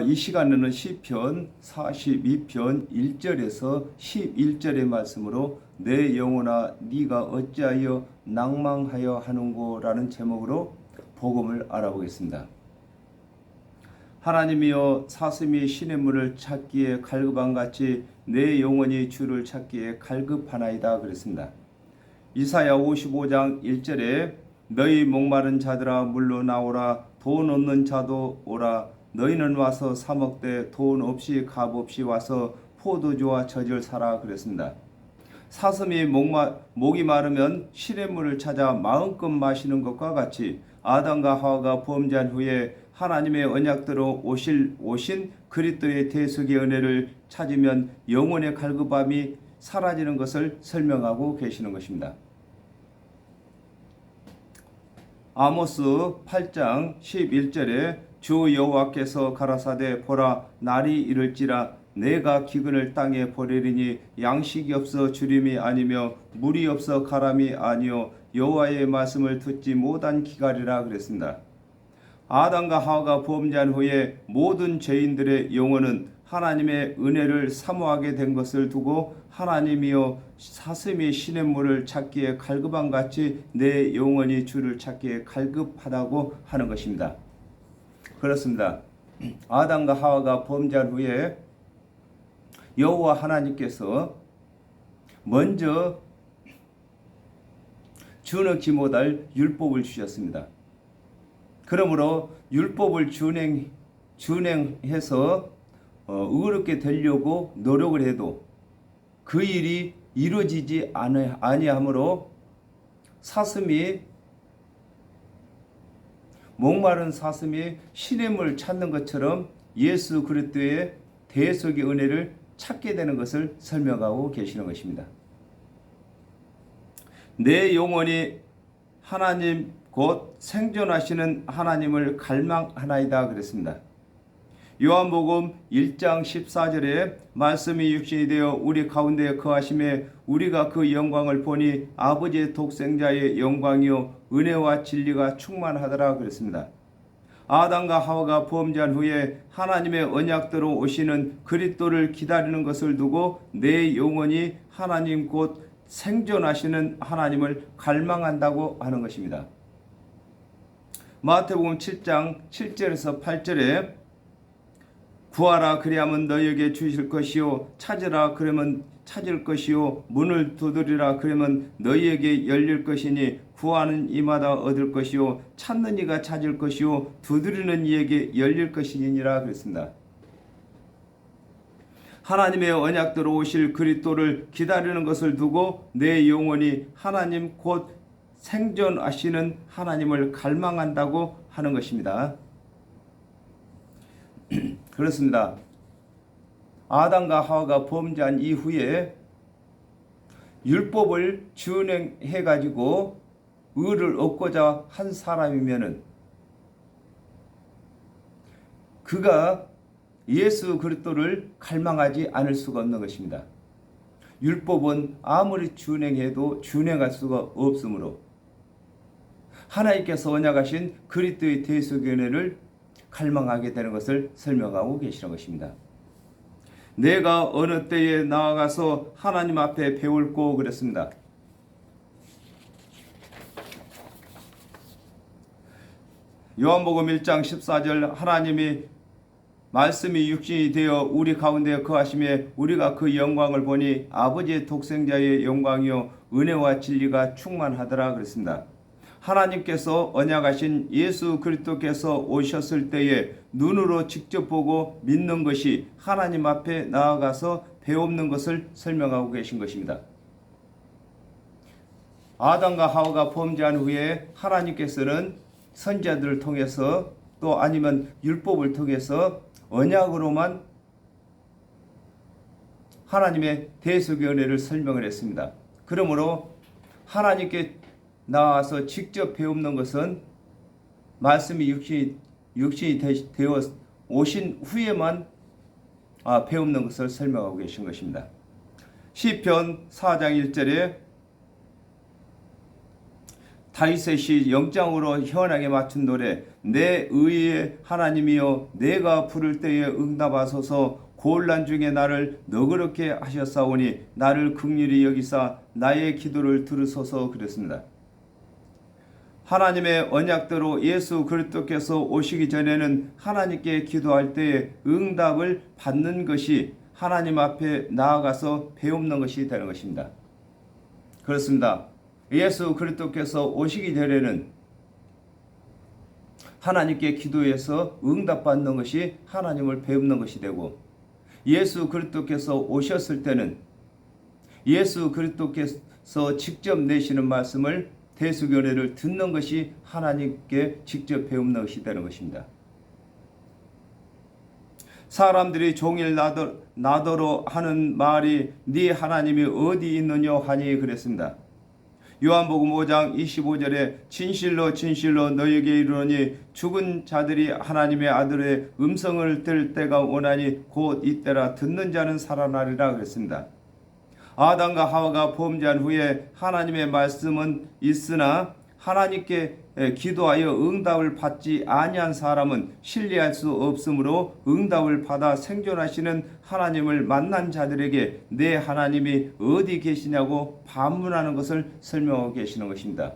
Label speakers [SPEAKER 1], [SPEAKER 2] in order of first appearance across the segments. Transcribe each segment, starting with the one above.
[SPEAKER 1] 이 시간에는 시편 42편 1절에서 11절의 말씀으로 내 영혼아 네가 어찌하여 낭망하여 하는고라는 제목으로 복음을 알아보겠습니다. 하나님이여 사슴이 시냇물을 찾기에 갈급함같이 내 영혼이 주를 찾기에 갈급하나이다 그랬습니다. 이사야 55장 1절에 너희 목마른 자들아 물로 나오라 돈 없는 자도 오라 너희는 와서 사 먹되 돈 없이 값 없이 와서 포도주와 젖을 사라 그랬습니다. 사슴이 목이 마르면 시냇물을 찾아 마음껏 마시는 것과 같이 아담과 하와가 범죄한 후에 하나님의 언약대로 오신 그리스도의 대속의 은혜를 찾으면 영혼의 갈급함이 사라지는 것을 설명하고 계시는 것입니다. 아모스 8장 11절에 주 여호와께서 가라사대 보라 날이 이를지라 내가 기근을 땅에 보내리니 양식이 없어 주림이 아니며 물이 없어 가람이 아니요 여호와의 말씀을 듣지 못한 기갈이라 그랬습니다. 아담과 하와가 범죄한 후에 모든 죄인들의 영혼은 하나님의 은혜를 사모하게 된 것을 두고 하나님이여 사슴이 시냇물을 찾기에 갈급함같이 내 영혼이 주를 찾기에 갈급하다고 하는 것입니다. 그렇습니다. 아담과 하와가 범죄한 후에 여호와 하나님께서 먼저 준엄치 못할 율법을 주셨습니다. 그러므로 율법을 준행해서 의롭게 되려고 노력을 해도 그 일이 이루어지지 아니하므로 목마른 사슴이 시냇물을 찾는 것처럼 예수 그리스도의 대속의 은혜를 찾게 되는 것을 설명하고 계시는 것입니다. 내 영혼이 하나님 곧 생존하시는 하나님을 갈망하나이다 그랬습니다. 요한복음 1장 14절에 말씀이 육신이 되어 우리 가운데 거하심에 우리가 그 영광을 보니 아버지의 독생자의 영광이요 은혜와 진리가 충만하더라 그랬습니다. 아담과 하와가 범죄한 후에 하나님의 언약대로 오시는 그리스도를 기다리는 것을 두고 내 영혼이 하나님 곧 생존하시는 하나님을 갈망한다고 하는 것입니다. 마태복음 7장 7절에서 8절에 구하라 그리하면 너희에게 주실 것이요 찾으라 그러면 찾을 것이요 문을 두드리라 그러면 너희에게 열릴 것이니 구하는 이마다 얻을 것이요 찾는 이가 찾을 것이요 두드리는 이에게 열릴 것이니라 그랬습니다. 하나님의 언약대로 오실 그리스도를 기다리는 것을 두고 내 영혼이 하나님 곧 생존하시는 하나님을 갈망한다고 하는 것입니다. 그렇습니다. 아담과 하와가 범죄한 이후에 율법을 준행해 가지고 의를 얻고자 한 사람이면은 그가 예수 그리스도를 갈망하지 않을 수가 없는 것입니다. 율법은 아무리 준행해도 준행할 수가 없으므로 하나님께서 언약하신 그리스도의 대속의 은혜를 갈망하게 되는 것을 설명하고 계시는 것입니다. 내가 어느 때에 나아가서 하나님 앞에 배울고 그랬습니다. 요한복음 1장 14절 하나님이 말씀이 육신이 되어 우리 가운데 거하심에 우리가 그 영광을 보니 아버지의 독생자의 영광이요 은혜와 진리가 충만하더라 그랬습니다. 하나님께서 언약하신 예수 그리스도께서 오셨을 때에 눈으로 직접 보고 믿는 것이 하나님 앞에 나아가서 배우는 것을 설명하고 계신 것입니다. 아담과 하와가 범죄한 후에 하나님께서는 선지자들을 통해서 또 아니면 율법을 통해서 언약으로만 하나님의 대속의 은혜를 설명을 했습니다. 그러므로 하나님께 나와서 직접 배우는 것은 말씀이 육신이 되어 오신 후에만 배우는 것을 설명하고 계신 것입니다. 시편 4장 1절에 다윗의 영장으로 희한하게 맞춘 노래 내 의의 하나님이여 내가 부를 때에 응답하소서 곤란 중에 나를 너그럽게 하셨사오니 나를 긍휼히 여기사 나의 기도를 들으소서 그랬습니다. 하나님의 언약대로 예수 그리스도께서 오시기 전에는 하나님께 기도할 때에 응답을 받는 것이 하나님 앞에 나아가서 배움는 것이 되는 것입니다. 그렇습니다. 예수 그리스도께서 오시기 전에는 하나님께 기도해서 응답받는 것이 하나님을 배움는 것이 되고 예수 그리스도께서 오셨을 때는 예수 그리스도께서 직접 내시는 말씀을 대수교례를 듣는 것이 하나님께 직접 배움는 것이 되는 것입니다. 사람들이 종일 나더러 하는 말이 네 하나님이 어디 있느냐 하니 그랬습니다. 요한복음 5장 25절에 진실로 진실로 너희에게 이르노니 죽은 자들이 하나님의 아들의 음성을 들을 때가 오나니 곧 이때라 듣는 자는 살아나리라 그랬습니다. 아담과 하와가 범죄한 후에 하나님의 말씀은 있으나 하나님께 기도하여 응답을 받지 아니한 사람은 신뢰할 수 없으므로 응답을 받아 생존하시는 하나님을 만난 자들에게 내 하나님이 어디 계시냐고 반문하는 것을 설명하고 계시는 것입니다.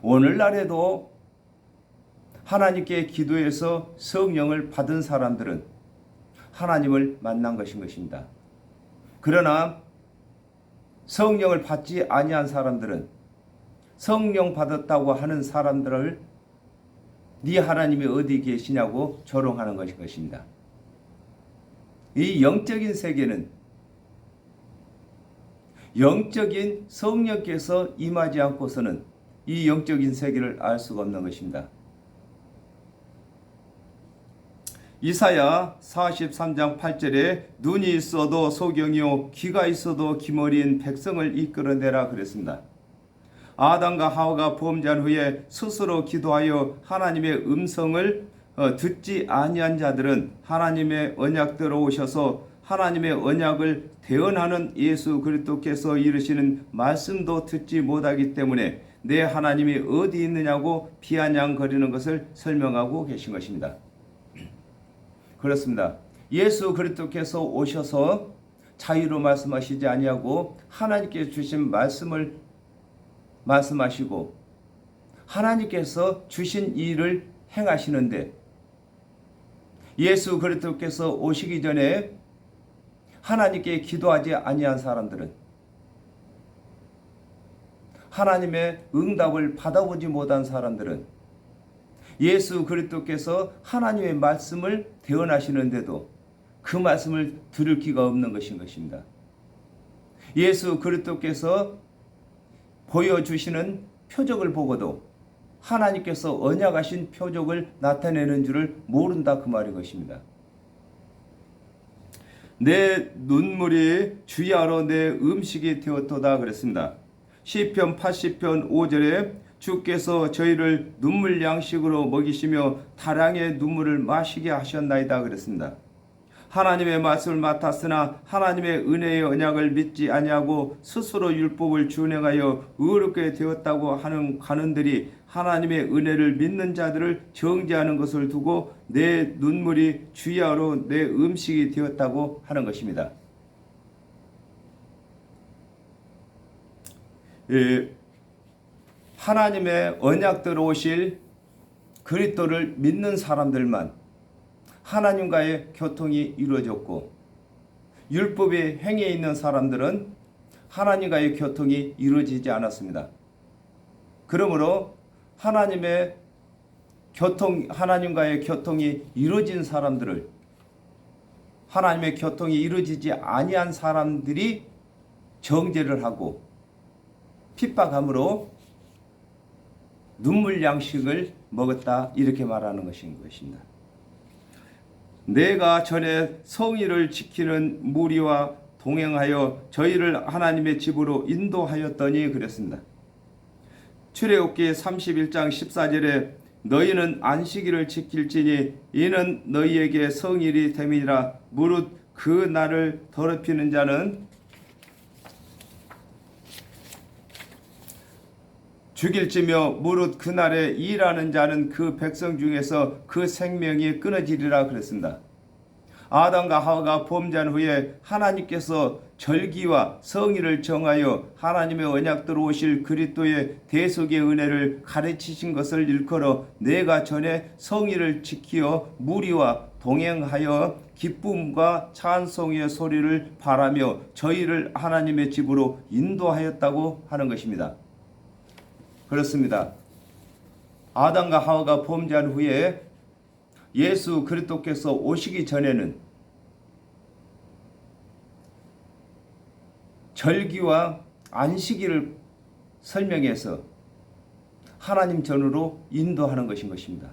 [SPEAKER 1] 오늘날에도 하나님께 기도해서 성령을 받은 사람들은 하나님을 만난 것입니다. 그러나 성령을 받지 아니한 사람들은 성령 받았다고 하는 사람들을 네 하나님이 어디 계시냐고 조롱하는 것입니다. 이 영적인 세계는 영적인 성령께서 임하지 않고서는 이 영적인 세계를 알 수가 없는 것입니다. 이사야 43장 8절에 눈이 있어도 소경이요 귀가 있어도 기머리인 백성을 이끌어내라 그랬습니다. 아담과 하와가 범죄한 후에 스스로 기도하여 하나님의 음성을 듣지 아니한 자들은 하나님의 언약대로 오셔서 하나님의 언약을 대언하는 예수 그리스도께서 이르시는 말씀도 듣지 못하기 때문에 내 하나님이 어디 있느냐고 비아냥거리는 것을 설명하고 계신 것입니다. 그렇습니다. 예수 그리스도께서 오셔서 자유로 말씀하시지 아니하고 하나님께 주신 말씀을 말씀하시고 하나님께서 주신 일을 행하시는데 예수 그리스도께서 오시기 전에 하나님께 기도하지 아니한 사람들은 하나님의 응답을 받아보지 못한 사람들은 예수 그리스도께서 하나님의 말씀을 대언하시는데도 그 말씀을 들을 기가 없는 것입니다. 예수 그리스도께서 보여주시는 표적을 보고도 하나님께서 언약하신 표적을 나타내는 줄을 모른다 그 말인 것입니다. 내 눈물이 주야로 내 음식이 되었도다 그랬습니다. 시편 80편 5절에 주께서 저희를 눈물 양식으로 먹이시며 다량의 눈물을 마시게 하셨나이다 그랬습니다. 하나님의 말씀을 맡았으나 하나님의 은혜의 언약을 믿지 아니하고 스스로 율법을 준행하여 의롭게 되었다고 하는 관원들이 하나님의 은혜를 믿는 자들을 정죄하는 것을 두고 내 눈물이 주야로 내 음식이 되었다고 하는 것입니다. 하나님의 언약대로 오실 그리스도를 믿는 사람들만 하나님과의 교통이 이루어졌고 율법의 행위에 있는 사람들은 하나님과의 교통이 이루어지지 않았습니다. 그러므로 하나님과의 교통이 이루어진 사람들을 하나님의 교통이 이루어지지 아니한 사람들이 정죄를 하고 핍박함으로 눈물 양식을 먹었다 이렇게 말하는 것입니다. 내가 전에 성의를 지키는 무리와 동행하여 저희를 하나님의 집으로 인도하였더니 그랬습니다. 출애굽기 31장 14절에 너희는 안식일을 지킬지니 이는 너희에게 성일이 됨이니라 무릇 그 날을 더럽히는 자는 죽일지며 무릇 그날에 일하는 자는 그 백성 중에서 그 생명이 끊어지리라 그랬습니다. 아담과 하와가 범죄한 후에 하나님께서 절기와 성일을 정하여 하나님의 언약대로 오실 그리스도의 대속의 은혜를 가르치신 것을 일컬어 내가 전에 성일을 지키어 무리와 동행하여 기쁨과 찬송의 소리를 바라며 저희를 하나님의 집으로 인도하였다고 하는 것입니다. 그렇습니다. 아담과 하와가 범죄한 후에 예수 그리스도께서 오시기 전에는 절기와 안식일을 설명해서 하나님 전으로 인도하는 것입니다.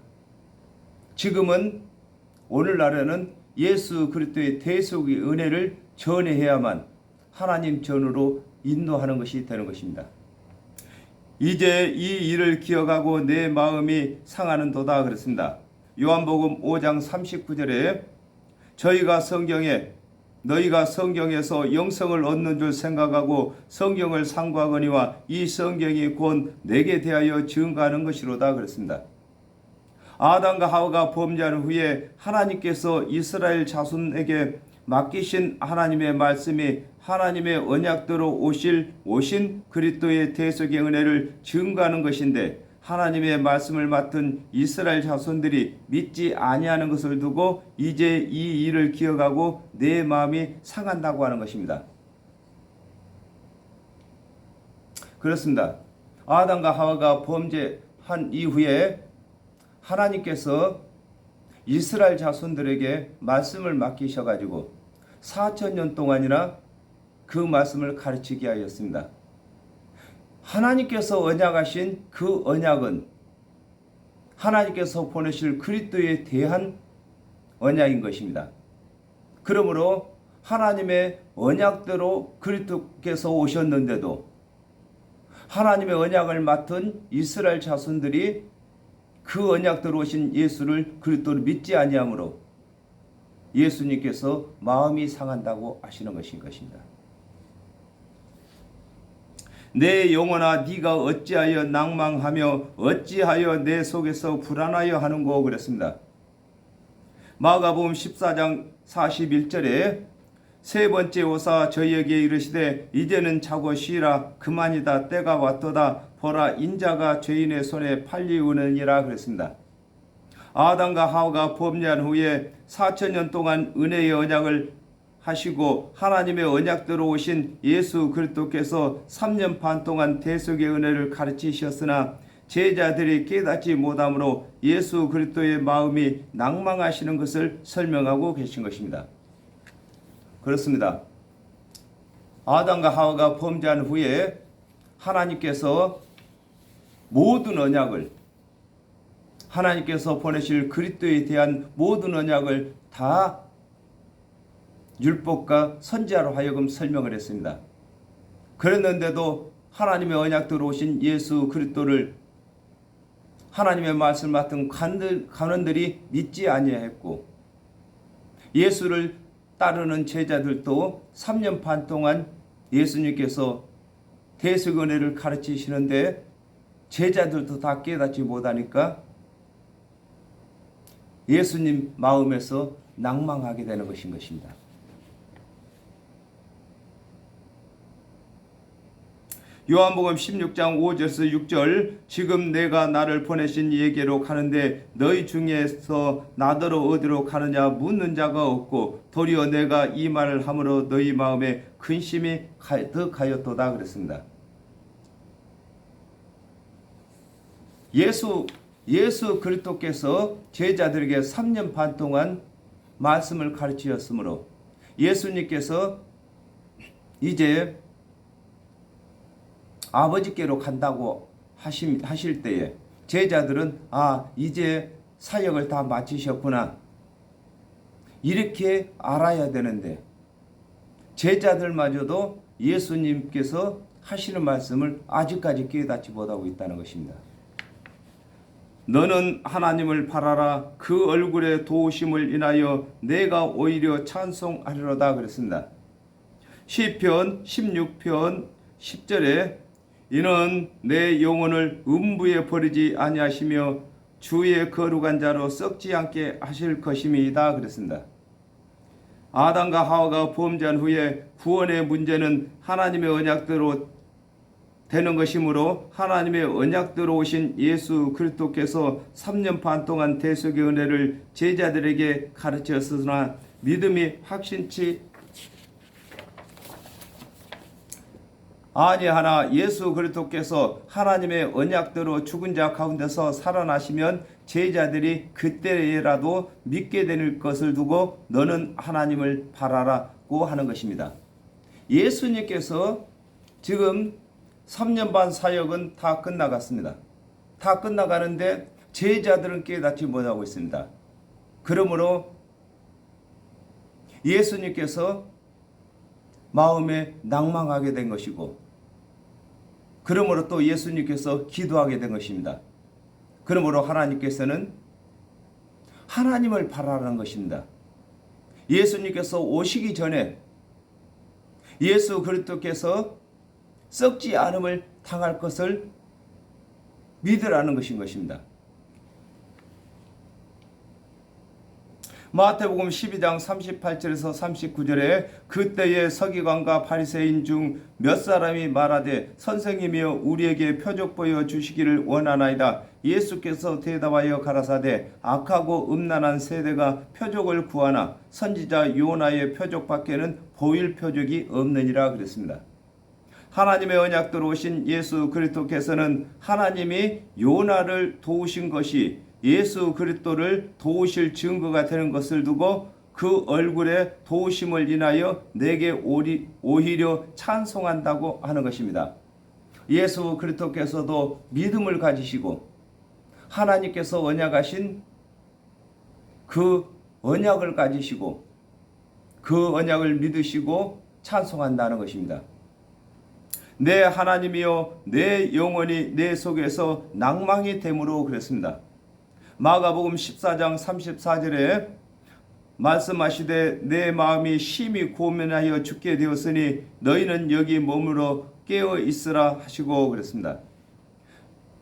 [SPEAKER 1] 지금은 오늘날에는 예수 그리스도의 대속의 은혜를 전해야만 하나님 전으로 인도하는 것이 되는 것입니다. 이제 이 일을 기억하고 내 마음이 상하는도다 그랬습니다. 요한복음 5장 39절에 너희가 성경에서 영생을 얻는 줄 생각하고 성경을 상고하거니와 이 성경이 곧 내게 대하여 증거하는 것이로다 그랬습니다. 아담과 하와가 범죄한 후에 하나님께서 이스라엘 자손에게 맡기신 하나님의 말씀이 하나님의 언약대로 오신 그리스도의 대속의 은혜를 증거하는 것인데 하나님의 말씀을 맡은 이스라엘 자손들이 믿지 아니하는 것을 두고 이제 이 일을 기억하고 내 마음이 상한다고 하는 것입니다. 그렇습니다. 아담과 하와가 범죄한 이후에 하나님께서 이스라엘 자손들에게 말씀을 맡기셔가지고 4,000년 동안이나 그 말씀을 가르치게 하였습니다. 하나님께서 언약하신 그 언약은 하나님께서 보내실 그리스도에 대한 언약인 것입니다. 그러므로 하나님의 언약대로 그리스도께서 오셨는데도 하나님의 언약을 맡은 이스라엘 자손들이 그 언약대로 오신 예수를 그리스도를 믿지 아니하므로 예수님께서 마음이 상한다고 하시는 것인 것입니다. 내 영혼아 네가 어찌하여 낭망하며 어찌하여 내 속에서 불안하여 하는고 그랬습니다. 마가복음 14장 41절에 세 번째 오사 저희에게 이르시되 이제는 자고 쉬라 그만이다 때가 왔도다 보라 인자가 죄인의 손에 팔리우느니라 그랬습니다. 아담과 하와가 범죄한 후에 4,000년 동안 은혜의 언약을 하시고 하나님의 언약대로 오신 예수 그리스도께서 3년 반 동안 대속의 은혜를 가르치셨으나 제자들이 깨닫지 못함으로 예수 그리스도의 마음이 낭망하시는 것을 설명하고 계신 것입니다. 그렇습니다. 아담과 하와가 범죄한 후에 하나님께서 모든 언약을 하나님께서 보내실 그리스도에 대한 모든 언약을 다 율법과 선지자로 하여금 설명을 했습니다. 그랬는데도 하나님의 언약대로 오신 예수 그리스도를 하나님의 말씀을 맡은 관원들이 믿지 아니하였고 예수를 따르는 제자들도 3년 반 동안 예수님께서 대속 은혜를 가르치시는데 제자들도 다 깨닫지 못하니까 예수님 마음에서 낭망하게 되는 것인 것입니다. 요한복음 16장 5절에서 6절 지금 내가 나를 보내신 이에게로 가는데 너희 중에서 나더러 어디로 가느냐 묻는 자가 없고 도리어 내가 이 말을 함으로 너희 마음에 근심이 더 가였도다 그랬습니다. 예수 그리스도께서 제자들에게 3년 반 동안 말씀을 가르치셨으므로 예수님께서 이제 아버지께로 간다고 하실 때에 제자들은 이제 사역을 다 마치셨구나 이렇게 알아야 되는데 제자들마저도 예수님께서 하시는 말씀을 아직까지 깨닫지 못하고 있다는 것입니다. 너는 하나님을 바라라 그 얼굴의 도우심을 인하여 내가 오히려 찬송하리로다 그랬습니다. 시편 16편 10절에 이는 내 영혼을 음부에 버리지 아니하시며 주의 거룩한 자로 썩지 않게 하실 것임이다 그랬습니다. 아담과 하와가 범죄한 후에 구원의 문제는 하나님의 언약대로 되는 것이므로 하나님의 언약대로 오신 예수 그리스도께서 3년 반 동안 대속의 은혜를 제자들에게 가르쳤으나 믿음이 확신치 아니하나 예수 그리스도께서 하나님의 언약대로 죽은 자 가운데서 살아나시면 제자들이 그때라도 믿게 될 것을 두고 너는 하나님을 바라라고 하는 것입니다. 예수님께서 지금 3년 반 사역은 다 끝나갔습니다. 다 끝나가는데 제자들은 깨닫지 못하고 있습니다. 그러므로 예수님께서 마음에 낭망하게 된 것이고, 그러므로 또 예수님께서 기도하게 된 것입니다. 그러므로 하나님께서는 하나님을 바라라는 것입니다. 예수님께서 오시기 전에 예수 그리스도께서 썩지 않음을 당할 것을 믿으라는 것인 것입니다. 마태복음 12장 38절에서 39절에 그때의 서기관과 바리새인 중 몇 사람이 말하되 선생님이여 우리에게 표적 보여 주시기를 원하나이다. 예수께서 대답하여 가라사대 악하고 음란한 세대가 표적을 구하나 선지자 요나의 표적밖에는 보일 표적이 없느니라 그랬습니다. 하나님의 언약대로 오신 예수 그리스도께서는 하나님이 요나를 도우신 것이 예수 그리스도를 도우실 증거가 되는 것을 두고 그 얼굴에 도우심을 인하여 내게 오히려 찬송한다고 하는 것입니다. 예수 그리스도께서도 믿음을 가지시고 하나님께서 언약하신 그 언약을 가지시고 그 언약을 믿으시고 찬송한다는 것입니다. 내 하나님이여 내 영혼이 내 속에서 낭망이 됨으로 그랬습니다. 마가복음 14장 34절에 말씀하시되 내 마음이 심히 고민하여 죽게 되었으니 너희는 여기 머물러 깨어 있으라 하시고 그랬습니다.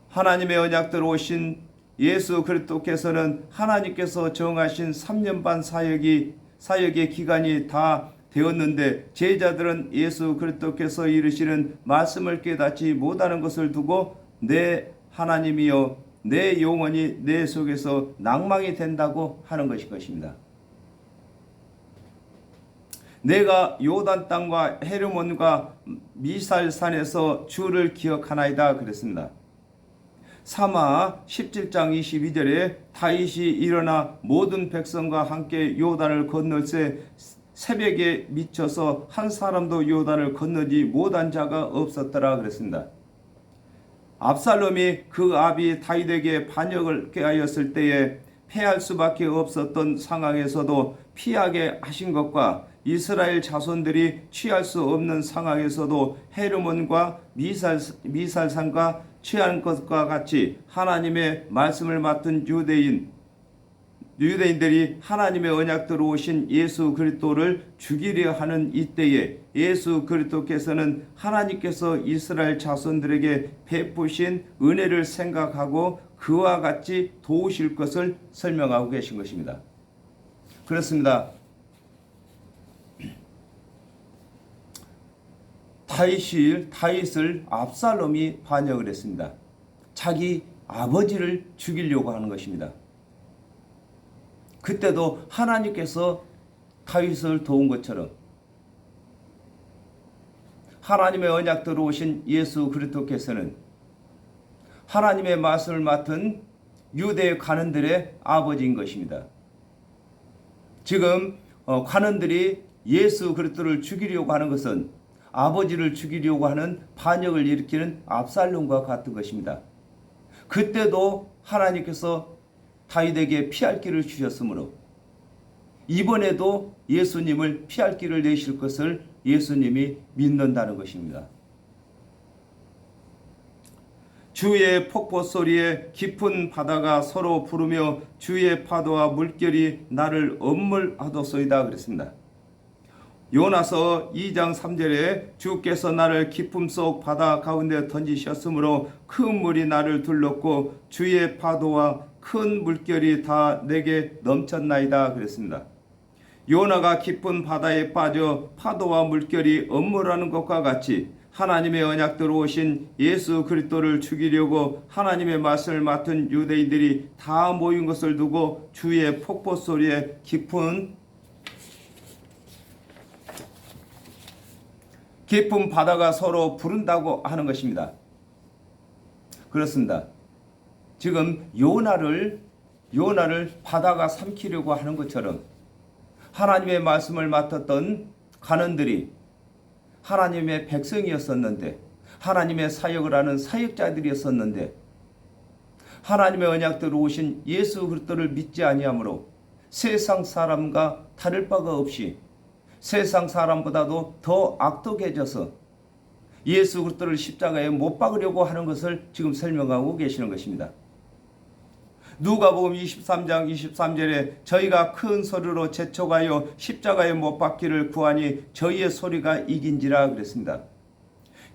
[SPEAKER 1] 하나님의 언약대로 오신 예수 그리스도께서는 하나님께서 정하신 3년 반 사역의 기간이 다 되었는데 제자들은 예수 그리스도께서 이르시는 말씀을 깨닫지 못하는 것을 두고 내 하나님이여 내 영혼이 내 속에서 낭망이 된다고 하는 것입니다. 내가 요단 땅과 헤르몬과 미살산에서 주를 기억하나이다 그랬습니다. 사마 17장 22절에 다윗이 일어나 모든 백성과 함께 요단을 건널새 새벽에 미쳐서 한 사람도 요단을 건너지 못한 자가 없었더라 그랬습니다. 압살롬이 그 아비 다윗에게 반역을 꾀하였을 때에 패할 수밖에 없었던 상황에서도 피하게 하신 것과 이스라엘 자손들이 취할 수 없는 상황에서도 헤르몬과 미살산과 취한 것과 같이 하나님의 말씀을 맡은 유대인들이 하나님의 언약대로 오신 예수 그리스도를 죽이려 하는 이때에 예수 그리스도께서는 하나님께서 이스라엘 자손들에게 베푸신 은혜를 생각하고 그와 같이 도우실 것을 설명하고 계신 것입니다. 그렇습니다. 다윗을 압살롬이 반역을 했습니다. 자기 아버지를 죽이려고 하는 것입니다. 그때도 하나님께서 다윗을 도운 것처럼 하나님의 언약대로 오신 예수 그리스도께서는 하나님의 말씀을 맡은 유대 관원들의 아버지인 것입니다. 지금 관원들이 예수 그리스도를 죽이려고 하는 것은 아버지를 죽이려고 하는 반역을 일으키는 압살롬과 같은 것입니다. 그때도 하나님께서 다윗에게 피할 길을 주셨으므로 이번에도 예수님을 피할 길을 내실 것을 예수님이 믿는다는 것입니다. 주의 폭포 소리에 깊은 바다가 서로 부르며 주의 파도와 물결이 나를 엄물하도소이다 그랬습니다. 요나서 2장 3절에 주께서 나를 깊음 속 바다 가운데 던지셨으므로 큰 물이 나를 둘렀고 주의 파도와 큰 물결이 다 내게 넘쳤나이다 그랬습니다. 요나가 깊은 바다에 빠져 파도와 물결이 엄몰하는 것과 같이 하나님의 언약대로 오신 예수 그리스도를 죽이려고 하나님의 말씀을 맡은 유대인들이 다 모인 것을 두고 주의 폭포 소리에 깊은 바다가 서로 부른다고 하는 것입니다. 그렇습니다. 지금 요나를 바다가 삼키려고 하는 것처럼 하나님의 말씀을 맡았던 관원들이 하나님의 백성이었었는데, 하나님의 사역을 하는 사역자들이었었는데, 하나님의 언약대로 오신 예수 그리스도를 믿지 아니하므로 세상 사람과 다를 바가 없이 세상 사람보다도 더 악독해져서 예수 그리스도를 십자가에 못 박으려고 하는 것을 지금 설명하고 계시는 것입니다. 누가복음 23장 23절에 저희가 큰 소리로 재촉하여 십자가에 못 박기를 구하니 저희의 소리가 이긴지라 그랬습니다.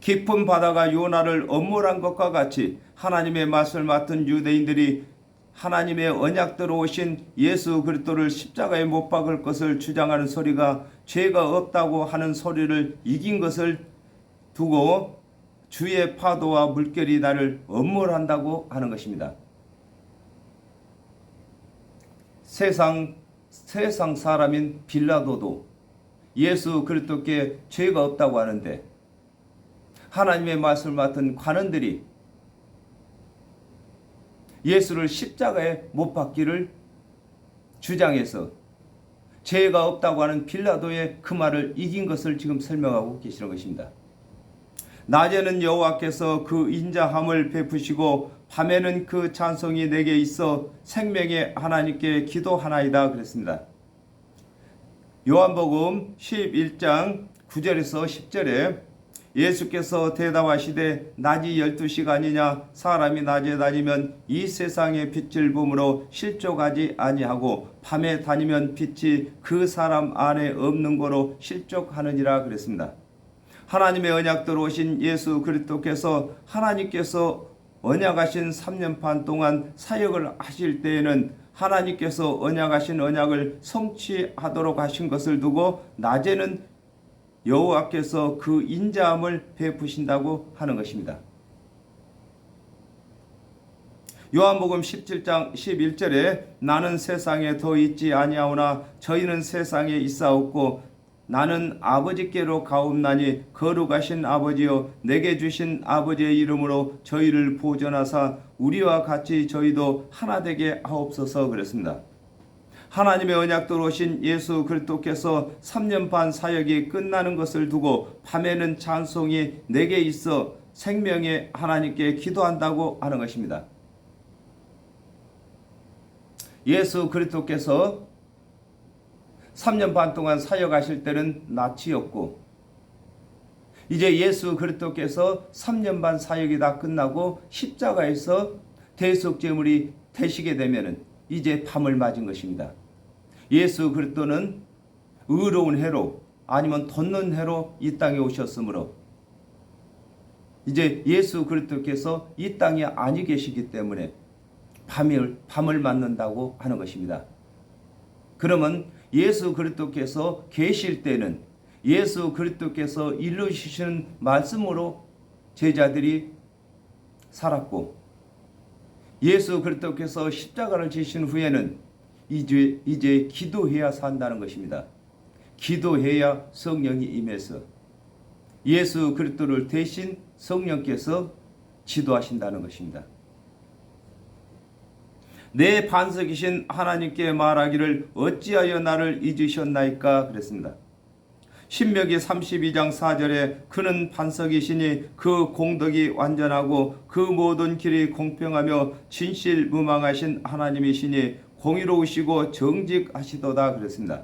[SPEAKER 1] 깊은 바다가 요나를 엄몰한 것과 같이 하나님의 말씀을 맡은 유대인들이 하나님의 언약대로 오신 예수 그리스도를 십자가에 못 박을 것을 주장하는 소리가 죄가 없다고 하는 소리를 이긴 것을 두고 주의 파도와 물결이 나를 엄몰한다고 하는 것입니다. 세상 사람인 빌라도도 예수 그리스도께 죄가 없다고 하는데 하나님의 말씀을 맡은 관원들이 예수를 십자가에 못 박기를 주장해서 죄가 없다고 하는 빌라도의 그 말을 이긴 것을 지금 설명하고 계시는 것입니다. 낮에는 여호와께서 그 인자함을 베푸시고 밤에는 그 찬송이 내게 있어 생명의 하나님께 기도하나이다 그랬습니다. 요한복음 11장 9절에서 10절에 예수께서 대답하시되 낮이 12시간이냐 사람이 낮에 다니면 이 세상의 빛을 보므로 실족하지 아니하고 밤에 다니면 빛이 그 사람 안에 없는 거로 실족하느니라 그랬습니다. 하나님의 언약대로 오신 예수 그리스도께서 하나님께서 언약하신 3년 반 동안 사역을 하실 때에는 하나님께서 언약하신 언약을 성취하도록 하신 것을 두고 낮에는 여호와께서 그 인자함을 베푸신다고 하는 것입니다. 요한복음 17장 11절에 나는 세상에 더 있지 아니하오나 저희는 세상에 있사옵고 나는 아버지께로 가옵나니 거룩하신 아버지여 내게 주신 아버지의 이름으로 저희를 보존하사 우리와 같이 저희도 하나 되게 하옵소서 그랬습니다. 하나님의 언약대로 오신 예수 그리스도께서 3년 반 사역이 끝나는 것을 두고 밤에는 찬송이 내게 있어 생명의 하나님께 기도한다고 하는 것입니다. 예수 그리스도께서 3년 반 동안 사역하실 때는 낮이었고 이제 예수 그리스도께서 3년 반 사역이 다 끝나고 십자가에서 대속제물이 되시게 되면은 이제 밤을 맞은 것입니다. 예수 그리스도는 의로운 해로 아니면 돋는 해로 이 땅에 오셨으므로 이제 예수 그리스도께서 이 땅에 아니 계시기 때문에 밤을 맞는다고 하는 것입니다. 그러면 예수 그리스도께서 계실 때는 예수 그리스도께서 이루시는 말씀으로 제자들이 살았고 예수 그리스도께서 십자가를 지신 후에는 이제 기도해야 산다는 것입니다. 기도해야 성령이 임해서 예수 그리스도를 대신 성령께서 지도하신다는 것입니다. 내 반석이신 하나님께 말하기를 어찌하여 나를 잊으셨나이까 그랬습니다. 신명기 32장 4절에 그는 반석이시니 그 공덕이 완전하고 그 모든 길이 공평하며 진실무망하신 하나님이시니 공의로우시고 정직하시도다 그랬습니다.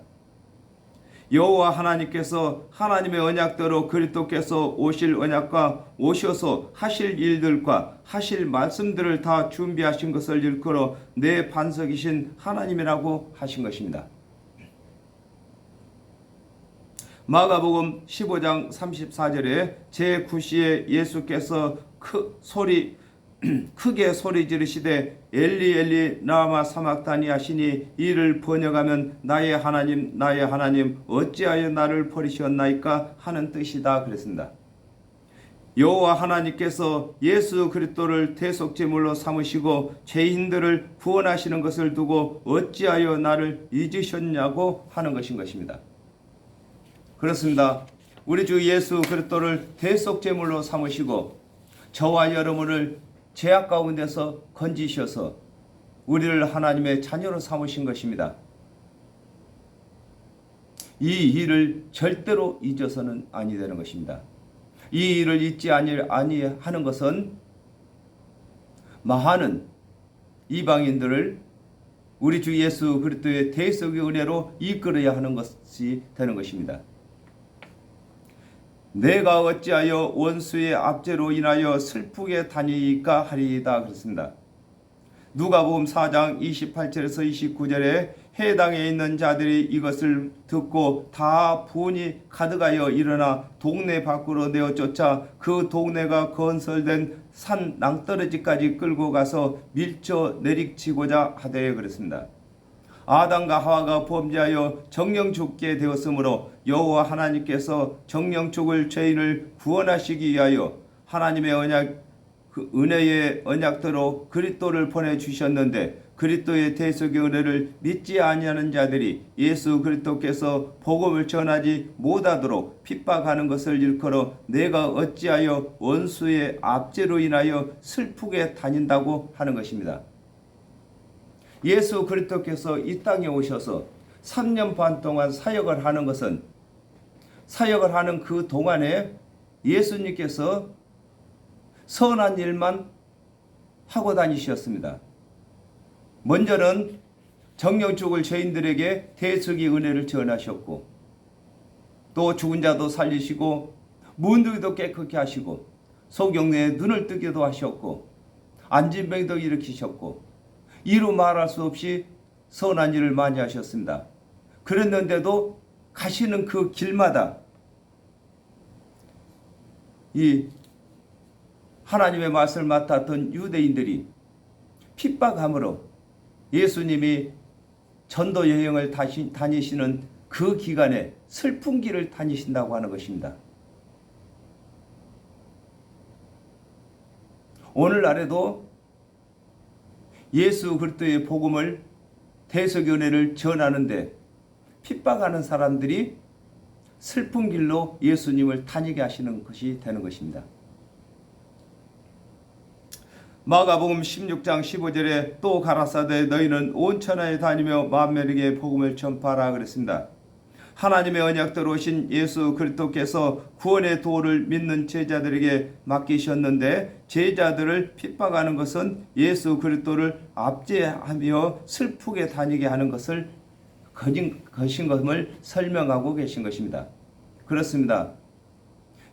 [SPEAKER 1] 여호와 하나님께서 하나님의 언약대로 그리스도께서 오실 언약과 오셔서 하실 일들과 하실 말씀들을 다 준비하신 것을 일컬어 내 반석이신 하나님이라고 하신 것입니다. 마가복음 15장 34절에 제9시에 예수께서 크게 소리 지르시되 엘리 엘리 라마 사막다니 하시니 이를 번역하면 나의 하나님 어찌하여 나를 버리셨나이까 하는 뜻이다 그랬습니다. 여호와 하나님께서 예수 그리스도를 대속제물로 삼으시고 죄인들을 구원하시는 것을 두고 어찌하여 나를 잊으셨냐고 하는 것입니다. 그렇습니다. 우리 주 예수 그리스도를 대속제물로 삼으시고 저와 여러분을 죄악 가운데서 건지셔서 우리를 하나님의 자녀로 삼으신 것입니다. 이 일을 절대로 잊어서는 아니 되는 것입니다. 이 일을 잊지 아니하는 것은 많은 이방인들을 우리 주 예수 그리스도의 대속의 은혜로 이끌어야 하는 것이 되는 것입니다. 내가 어찌하여 원수의 압제로 인하여 슬프게 다니까 하리이다 그랬습니다. 누가복음 4장 28절에서 29절에 해당에 있는 자들이 이것을 듣고 다 분이 가득하여 일어나 동네 밖으로 내어 쫓아 그 동네가 건설된 산 낭떠러지까지 끌고 가서 밀쳐 내리치고자 하되 그랬습니다. 아담과 하와가 범죄하여 정령 죽게 되었으므로 여호와 하나님께서 정령 죽을 죄인을 구원하시기 위하여 하나님의 은혜의 언약대로 그리스도를 보내주셨는데 그리스도의 대속의 은혜를 믿지 아니하는 자들이 예수 그리스도께서 복음을 전하지 못하도록 핍박하는 것을 일컬어 내가 어찌하여 원수의 압제로 인하여 슬프게 다닌다고 하는 것입니다. 예수 그리스도께서 이 땅에 오셔서 3년 반 동안 사역을 하는 것은 사역을 하는 그 동안에 예수님께서 선한 일만 하고 다니셨습니다. 먼저는 정령 죽을 죄인들에게 대속의 은혜를 전하셨고 또 죽은 자도 살리시고 문둥이도 깨끗게 하시고 소경내에 눈을 뜨게도 하셨고 앉은 병도 일으키셨고 이루 말할 수 없이 선한 일을 많이 하셨습니다. 그랬는데도 가시는 그 길마다 이 하나님의 말씀을 맡았던 유대인들이 핍박함으로 예수님이 전도 여행을 다니시는 그 기간에 슬픈 길을 다니신다고 하는 것입니다. 오늘날에도 예수 그리스도의 복음을 대속의 은혜를 전하는데 핍박하는 사람들이 슬픈 길로 예수님을 다니게 하시는 것이 되는 것입니다. 마가복음 16장 15절에 또 가라사대 너희는 온 천하에 다니며 만민에게 복음을 전파하라 그랬습니다. 하나님의 언약대로 오신 예수 그리스도께서 구원의 도를 믿는 제자들에게 맡기셨는데 제자들을 핍박하는 것은 예수 그리스도를 압제하며 슬프게 다니게 하는 것을 거신 것을 설명하고 계신 것입니다. 그렇습니다.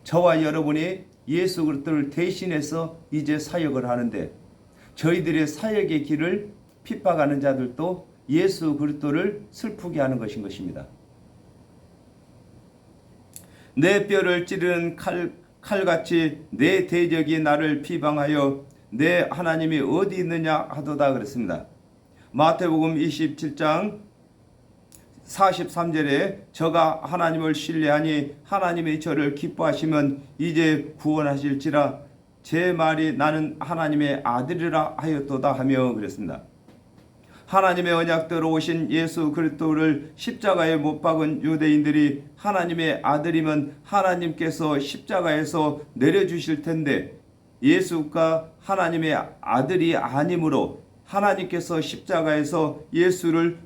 [SPEAKER 1] 저와 여러분이 예수 그리스도를 대신해서 이제 사역을 하는데 저희들의 사역의 길을 핍박하는 자들도 예수 그리스도를 슬프게 하는 것인 것입니다. 내 뼈를 찌르는 칼같이 내 대적이 나를 비방하여 내 하나님이 어디 있느냐 하도다 그랬습니다. 마태복음 27장 43절에 저가 하나님을 신뢰하니 하나님이 저를 기뻐하시면 이제 구원하실지라 제 말이 나는 하나님의 아들이라 하였도다 하며 그랬습니다. 하나님의 언약대로 오신 예수 그리스도를 십자가에 못 박은 유대인들이 하나님의 아들이면 하나님께서 십자가에서 내려주실 텐데 예수가 하나님의 아들이 아니므로 하나님께서 십자가에서 예수를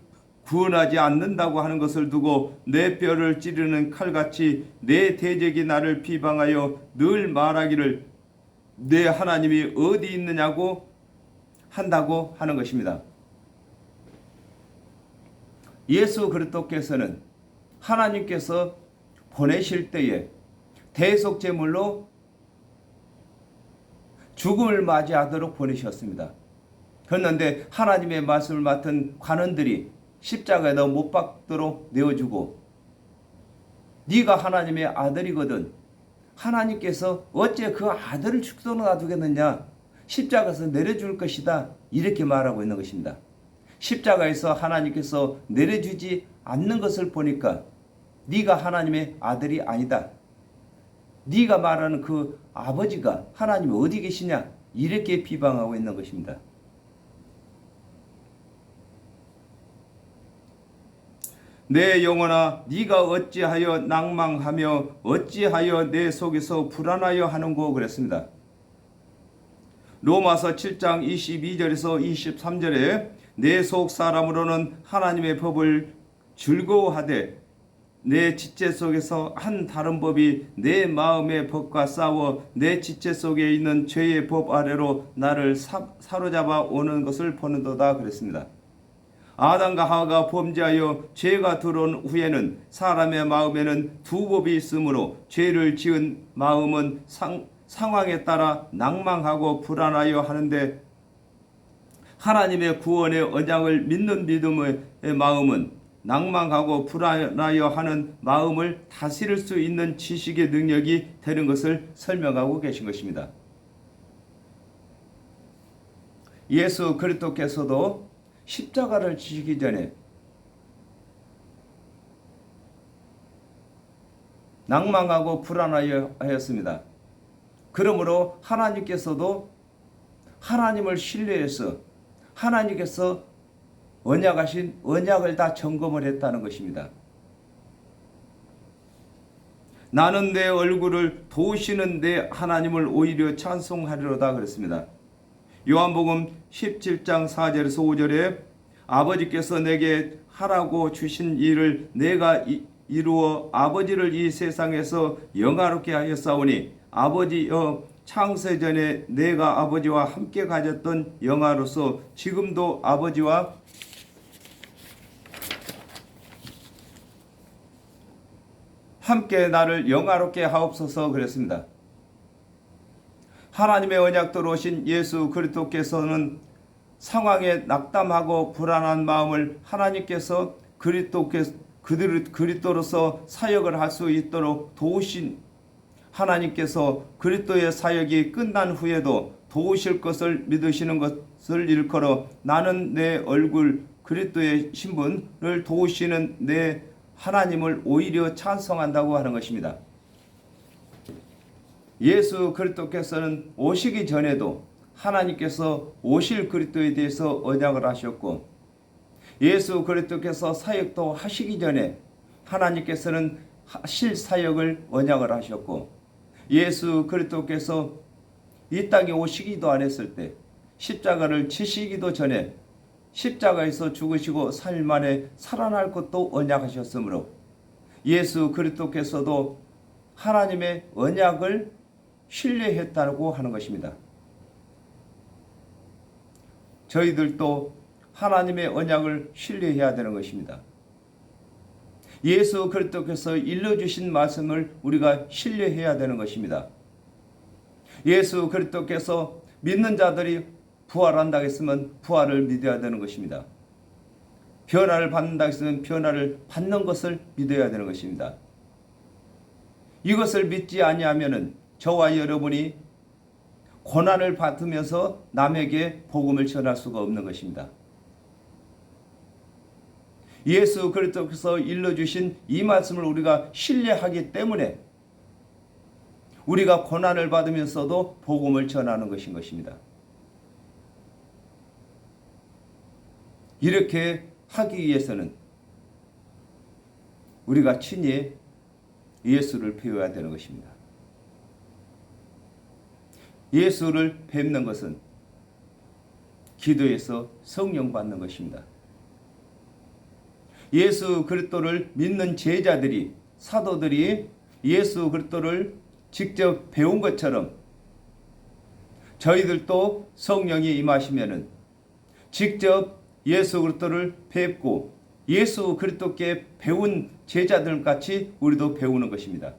[SPEAKER 1] 구원하지 않는다고 하는 것을 두고 내 뼈를 찌르는 칼같이 내 대적이 나를 비방하여 늘 말하기를 내 하나님이 어디 있느냐고 한다고 하는 것입니다. 예수 그리스도께서는 하나님께서 보내실 때에 대속제물로 죽음을 맞이하도록 보내셨습니다. 그런데 하나님의 말씀을 맡은 관원들이 십자가에다 못 박도록 내어주고 네가 하나님의 아들이거든. 하나님께서 어째 그 아들을 죽도록 놔두겠느냐? 십자가에서 내려줄 것이다. 이렇게 말하고 있는 것입니다. 십자가에서 하나님께서 내려주지 않는 것을 보니까 네가 하나님의 아들이 아니다. 네가 말하는 그 아버지가 하나님이 어디 계시냐? 이렇게 비방하고 있는 것입니다. 내 영혼아, 네가 어찌하여 낭망하며 어찌하여 내 속에서 불안하여 하는고 그랬습니다. 로마서 7장 22절에서 23절에 내 속 사람으로는 하나님의 법을 즐거워하되 내 지체 속에서 한 다른 법이 내 마음의 법과 싸워 내 지체 속에 있는 죄의 법 아래로 나를 사로잡아 오는 것을 보는도다 그랬습니다. 아담과 하와가 범죄하여 죄가 들어온 후에는 사람의 마음에는 두 법이 있으므로 죄를 지은 마음은 상황에 따라 낭망하고 불안하여 하는데 하나님의 구원의 언약을 믿는 믿음의 마음은 낭망하고 불안하여 하는 마음을 다스릴 수 있는 지식의 능력이 되는 것을 설명하고 계신 것입니다. 예수 그리스도께서도 십자가를 지시기 전에 낭망하고 불안하여 하였습니다. 그러므로 하나님께서도 하나님을 신뢰해서 하나님께서 언약하신 언약을 다 점검을 했다는 것입니다. 나는 내 얼굴을 도우시는 내 하나님을 오히려 찬송하리로다 그랬습니다. 요한복음 17장 4절에서 5절에 아버지께서 내게 하라고 주신 일을 내가 이루어 아버지를 이 세상에서 영화롭게 하였사오니 아버지여 창세전에 내가 아버지와 함께 가졌던 영화로서 지금도 아버지와 함께 나를 영화롭게 하옵소서 그랬습니다. 하나님의 언약도로 오신 예수 그리스도께서는 상황에 낙담하고 불안한 마음을 하나님께서 그리스도로서 사역을 할 수 있도록 도우신 하나님께서 그리스도의 사역이 끝난 후에도 도우실 것을 믿으시는 것을 일컬어 나는 내 얼굴 그리스도의 신분을 도우시는 내 하나님을 오히려 찬송한다고 하는 것입니다. 예수 그리스도께서는 오시기 전에도 하나님께서 오실 그리스도에 대해서 언약을 하셨고 예수 그리스도께서 사역도 하시기 전에 하나님께서는 하실 사역을 언약을 하셨고 예수 그리스도께서 이 땅에 오시기도 안 했을 때 십자가를 지시기도 전에 십자가에서 죽으시고 3일 만에 살아날 것도 언약하셨으므로 예수 그리스도께서도 하나님의 언약을 신뢰했다고 하는 것입니다. 저희들도 하나님의 언약을 신뢰해야 되는 것입니다. 예수 그리스도께서 일러주신 말씀을 우리가 신뢰해야 되는 것입니다. 예수 그리스도께서 믿는 자들이 부활한다 했으면 부활을 믿어야 되는 것입니다. 변화를 받는다 했으면 변화를 받는 것을 믿어야 되는 것입니다. 이것을 믿지 아니하면은 저와 여러분이 고난을 받으면서 남에게 복음을 전할 수가 없는 것입니다. 예수 그리스도께서 일러주신 이 말씀을 우리가 신뢰하기 때문에 우리가 고난을 받으면서도 복음을 전하는 것인 것입니다. 이렇게 하기 위해서는 우리가 친히 예수를 배워야 되는 것입니다. 예수를 뵙는 것은 기도에서 성령 받는 것입니다. 예수 그리스도를 믿는 제자들이 사도들이 예수 그리스도를 직접 배운 것처럼 저희들도 성령이 임하시면은 직접 예수 그리스도를 뵙고 예수 그리스도께 배운 제자들 같이 우리도 배우는 것입니다.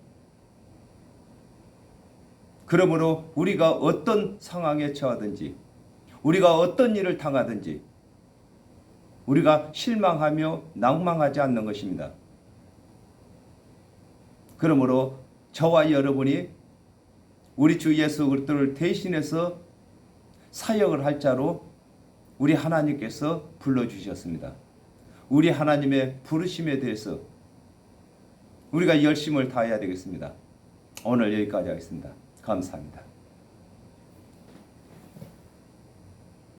[SPEAKER 1] 그러므로 우리가 어떤 상황에 처하든지 우리가 어떤 일을 당하든지 우리가 실망하며 낭망하지 않는 것입니다. 그러므로 저와 여러분이 우리 주 예수 그리스도를 대신해서 사역을 할 자로 우리 하나님께서 불러주셨습니다. 우리 하나님의 부르심에 대해서 우리가 열심을 다해야 되겠습니다. 오늘 여기까지 하겠습니다. 감사합니다.